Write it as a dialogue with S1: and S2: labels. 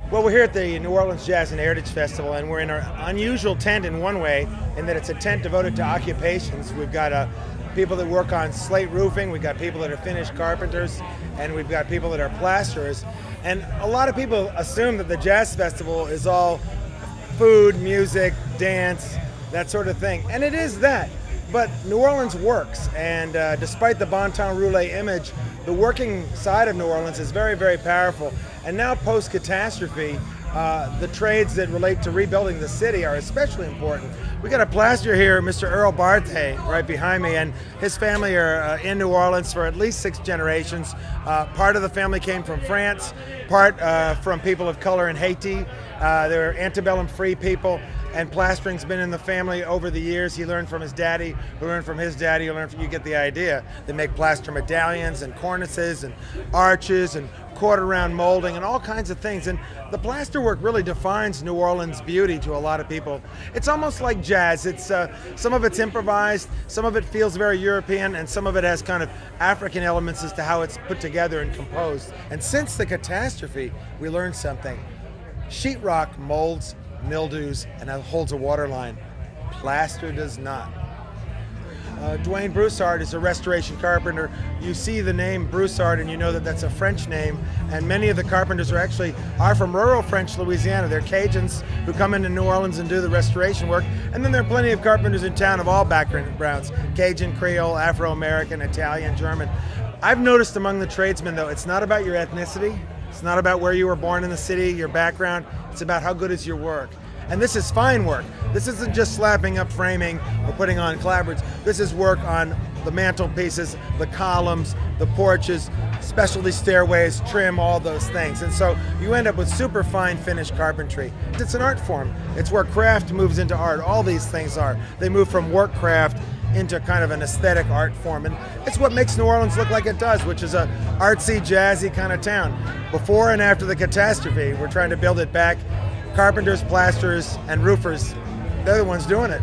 S1: Well, we're here at the New Orleans Jazz and Heritage Festival, and we're in an unusual tent in one way, in that it's a tent devoted to occupations. We've got people that work on slate roofing, we've got people that are finished carpenters, and we've got people that are plasterers. And a lot of people assume that the Jazz Festival is all food, music, dance, that sort of thing. And it is that. But New Orleans works, and despite the bon temps roulé image, the working side of New Orleans is very, very powerful. And now post-catastrophe, the trades that relate to rebuilding the city are especially important. We got a plasterer here, Mr. Earl Barthay, right behind me, and his family are in New Orleans for at least 6 generations. Part of the family came from France, part from people of color in Haiti. They're antebellum free people, and plastering's been in the family over the years. He learned from his daddy, who learned from his daddy, who learned from, you get the idea. They make plaster medallions and cornices and arches and quarter-round molding and all kinds of things. And the plaster work really defines New Orleans' beauty to a lot of people. It's almost like jazz. It's some of it's improvised, some of it feels very European, and some of it has kind of African elements as to how it's put together and composed. And since the catastrophe, we learned something. Sheetrock molds, mildews, and holds a water line. Plaster does not. Dwayne Broussard is a restoration carpenter. You see the name Broussard and you know that that's a French name, and many of the carpenters are from rural French Louisiana. They're Cajuns who come into New Orleans and do the restoration work, and then there are plenty of carpenters in town of all backgrounds: Cajun, Creole, Afro-American, Italian, German. I've noticed among the tradesmen, though, it's not about your ethnicity, it's not about where you were born in the city, your background, it's about how good is your work. And this is fine work. This isn't just slapping up framing or putting on clapboards. This is work on the mantelpieces, the columns, the porches, specialty stairways, trim, all those things. And so you end up with super fine finished carpentry. It's an art form. It's where craft moves into art. All these things are. They move from work craft into kind of an aesthetic art form. And it's what makes New Orleans look like it does, which is a artsy, jazzy kind of town. Before and after the catastrophe, we're trying to build it back. Carpenters, plasterers, and roofers, they're the ones doing it.